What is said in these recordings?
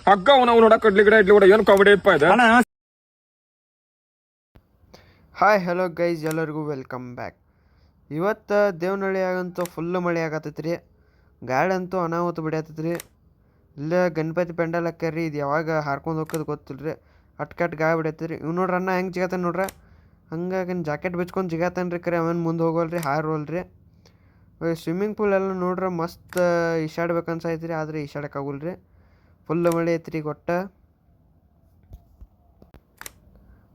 ಹಗ್ಗ ಅವನ ನೋಡ ಕಡ್ಲಿ ಗಿಡ ಇಡ್ಲಿ ಕೂಡ ಏನು ಕಾಮಿಡಿ ಇಪ್ಪ ಇದೆ. ಹಾಯ್ ಹಲೋ ಗೈಸ್, ಎಲ್ಲರಿಗೂ ವೆಲ್ಕಮ್ ಬ್ಯಾಕ್. ಇವತ್ತು ದೇವನಹಳ್ಳಿಯಾಗಂತೂ ಫುಲ್ಲು ಮಳೆ ಆಗತ್ತೈತ್ರಿ. ಗಾಳಿ ಅಂತೂ ಅನಾಹುತ ಬಿಡತ್ತೈತ್ರಿ. ಇಲ್ಲೇ ಗಣಪತಿ ಪೆಂಡಲ್ ಹಾಕ್ಯಾರ್ರಿ. ಇದು ಯಾವಾಗ ಹಾರ್ಕೊಂಡು ಹೋಗೋದು ಗೊತ್ತಿಲ್ಲ ರೀ. ಅಟ್ಕಟ್ ಗಾಳಿ ಬಿಡತ್ತೈತ್ರಿ. ಇವ್ ನೋಡ್ರಿ ಅಣ್ಣ ಹೆಂಗೆ ಜಿಗತ್ತಾನ ನೋಡ್ರಿ. ಹಂಗಾಗಿ ಜಾಕೆಟ್ ಬಿಚ್ಕೊಂಡು ಜಿಗತ್ತಾನ ರೀ. ಕರೆ ಅವನು ಮುಂದೆ ಹೋಗೋಲ್ರಿ, ಹಾರೋಲ್ರಿ. ಸ್ವಿಮ್ಮಿಂಗ್ ಪೂಲ್ ಎಲ್ಲ ನೋಡ್ರೆ ಮಸ್ತ್ ಈಶಾಡ್ಬೇಕು ಅನ್ಸೈತ್ರಿ. ಆದರೆ ಈಶಾಡಕ್ಕಾಗಲ್ರಿ, ಫುಲ್ ಮಳೆ ಐತ್ರಿ. ಒಟ್ಟು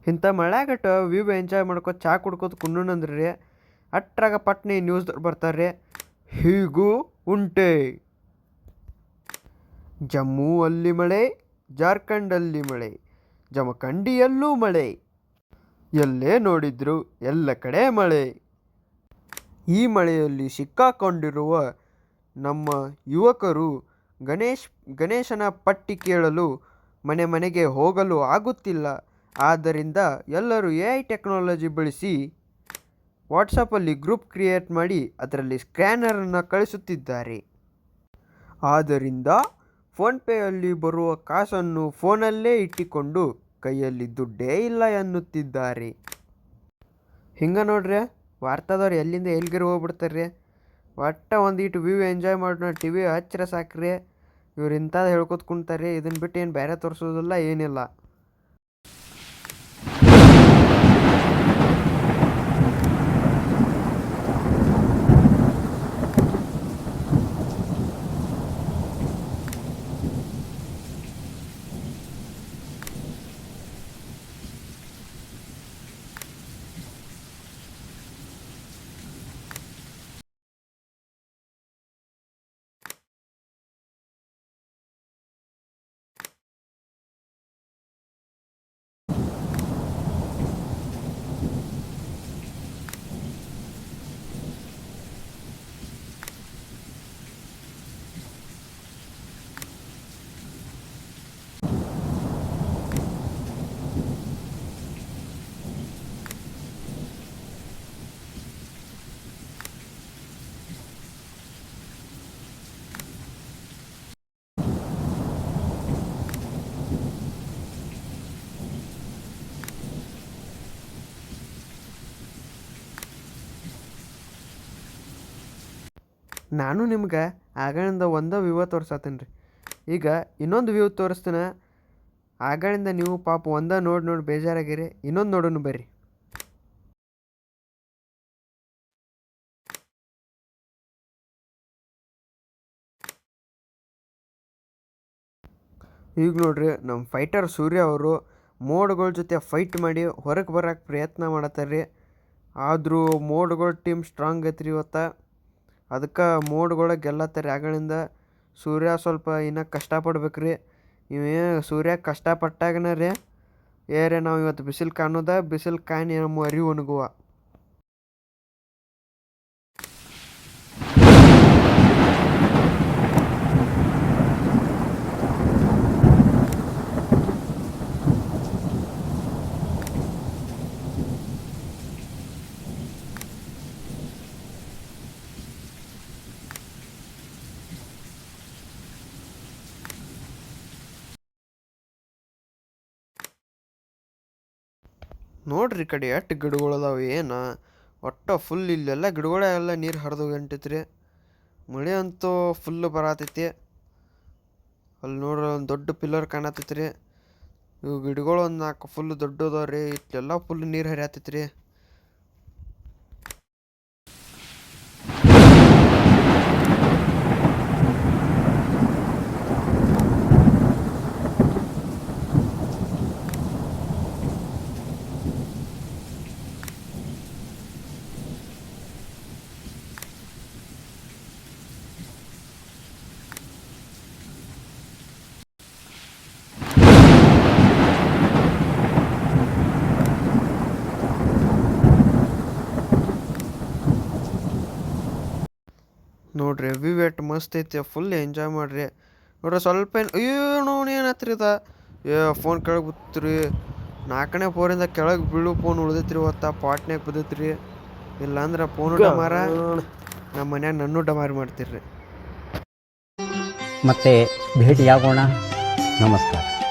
ಇಂಥ ಮಳೆಗಟ್ಟು ವ್ಯೂ ಎಂಜಾಯ್ ಮಾಡ್ಕೊತ ಚಹಾ ಕುಡ್ಕೋತ ಕುಂಡ್ರಂದ್ರಿ. ಅಟ್ರಾಗ ಪಟ್ನಿ ನ್ಯೂಸ್ದವ್ರು ಬರ್ತಾರೆ. ಹೀಗೂ ಉಂಟೆ, ಜಮ್ಮು ಅಲ್ಲಿ ಮಳೆ, ಜಾರ್ಖಂಡಲ್ಲಿ ಮಳೆ, ಜಮಖಂಡಿಯಲ್ಲೂ ಮಳೆ, ಎಲ್ಲೇ ನೋಡಿದ್ರು ಎಲ್ಲ ಕಡೆ ಮಳೆ. ಈ ಮಳೆಯಲ್ಲಿ ಸಿಕ್ಕಾಕೊಂಡಿರುವ ನಮ್ಮ ಯುವಕರು ಗಣೇಶನ ಪಟ್ಟಿ ಕೇಳಲು ಮನೆ ಮನೆಗೆ ಹೋಗಲು ಆಗುತ್ತಿಲ್ಲ. ಆದ್ದರಿಂದ ಎಲ್ಲರೂ AI ಟೆಕ್ನಾಲಜಿ ಬಳಸಿ ವಾಟ್ಸಪ್ಪಲ್ಲಿ ಗ್ರೂಪ್ ಕ್ರಿಯೇಟ್ ಮಾಡಿ ಅದರಲ್ಲಿ ಸ್ಕ್ಯಾನರನ್ನು ಕಳಿಸುತ್ತಿದ್ದಾರೆ. ಆದ್ದರಿಂದ ಫೋನ್ಪೇಯಲ್ಲಿ ಬರುವ ಕಾಸನ್ನು ಫೋನಲ್ಲೇ ಇಟ್ಟುಕೊಂಡು ಕೈಯಲ್ಲಿ ದುಡ್ಡೇ ಇಲ್ಲ ಎನ್ನುತ್ತಿದ್ದಾರೆ. ಹಿಂಗೆ ನೋಡ್ರಿ, ವಾರ್ತಾದವ್ರು ಎಲ್ಲಿಂದ ಎಲ್ಗಿರು ಹೋಗ್ಬಿಡ್ತಾರೆ. ಒಟ್ಟು ಒಂದಿಟ್ಟು ವ್ಯೂ ಎಂಜಾಯ್ ಮಾಡೋಣ, TV ಹಚ್ಚಿರ ಸಾಕ್ರಿ. ಇವ್ರು ಇಂಥದ್ದು ಹೇಳ್ಕೊತ ಕುಂತಾರೆ. ಇದನ್ನು ಬಿಟ್ಟು ಏನು ಬೇರೆ ತೋರಿಸೋದಿಲ್ಲ, ಏನಿಲ್ಲ. ನಾನು ನಿಮ್ಗೆ ಆಗಳಿಂದ ಒಂದು ವ್ಯೂ ತೋರಿಸತ್ತೀನಿ ರೀ. ಈಗ ಇನ್ನೊಂದು ವ್ಯೂ ತೋರಿಸ್ತೀನಿ. ಆಗಳಿಂದ ನೀವು ಪಾಪ ಒಂದ ನೋಡಿ ಬೇಜಾರಾಗಿರಿ. ಇನ್ನೊಂದು ನೋಡೋಣ ಬರ್ರಿ. ಈಗ ನೋಡ್ರಿ, ನಮ್ಮ ಫೈಟರ್ ಸೂರ್ಯ ಅವರು ಮೋಡ್ಗಳ ಜೊತೆ ಫೈಟ್ ಮಾಡಿ ಹೊರಗೆ ಬರೋಕ್ಕೆ ಪ್ರಯತ್ನ ಮಾಡತ್ತಾರೆ ರೀ. ಆದರೂ ಮೋಡ್ಗಳ ಟೀಮ್ ಸ್ಟ್ರಾಂಗ್ ಐತ್ರಿ ಇವತ್ತು. ಅದಕ್ಕೆ ಮೋಡ್ಗೊಳಗೆ ಗೆಲ್ಲತ್ತಾರೆ. ಆಗಳಿಂದ ಸೂರ್ಯ ಸ್ವಲ್ಪ ಇನ್ನೂ ಕಷ್ಟಪಡ್ಬೇಕು ರೀ. ಇವೇ ಸೂರ್ಯ ಕಷ್ಟಪಟ್ಟಾಗನ ರೀ ನಾವು ಇವತ್ತು ಬಿಸಿಲು ಕಾಣೋದ, ಬಿಸಿಲು ಕಾಣಿ ನಮ್ಮ ಅರಿವು ಒಣಗುವ. ನೋಡ್ರಿ ಕಡೆ ಎಷ್ಟು ಗಿಡಗಳು ಅದಾವೆ. ಏನು ಒಟ್ಟು ಫುಲ್ ಇಲ್ಲೆಲ್ಲ ಗಿಡಗಳೆಲ್ಲ ನೀರು ಹರಿದು ಹೊಂಟೈತ್ರಿ. ಮಳೆ ಅಂತೂ ಫುಲ್ಲು ಬರತೈತಿ. ಅಲ್ಲಿ ನೋಡ್ರಿ ಒಂದು ದೊಡ್ಡ ಪಿಲ್ಲರ್ ಕಾಣತೈತ್ರಿ. ಇವು ಗಿಡಗಳು ಒಂದು 4 ಫುಲ್ ದೊಡ್ಡದವ್ರಿ. ಇಲ್ಲೆಲ್ಲ ಫುಲ್ ನೀರು ಹರಿಯತೈತ್ರಿ. ನೋಡ್ರಿ ವ್ಯೂ ಎಷ್ಟು ಮಸ್ತ್ ಐತಿ. ಫುಲ್ ಎಂಜಾಯ್ ಮಾಡ್ರಿ. ನೋಡ್ರಿ ಸ್ವಲ್ಪ ಏನು ಏನತ್ರಿ ಫೋನ್ ಕೆಳಗೆ ಬಿತ್ರಿ. 4ನೇ ಫ್ಲೋರಿಂದ ಕೆಳಗೆ ಬೀಳು ಫೋನ್ ಉಳ್ದೈತ್ರಿ. ಇವತ್ತು ಪಾಟ್ನ್ಯಾಗ ಬಿದ್ದೈತ್ರಿ. ಇಲ್ಲಾಂದ್ರೆ ಫೋನು ಡಮಾರ, ನಮ್ಮ ಮನ್ಯಾಗ ನನ್ನೂ ಡಮಾರಿ ಮಾಡ್ತಿರ್ರಿ. ಮತ್ತೆ ಭೇಟಿಯಾಗೋಣ. ನಮಸ್ಕಾರ.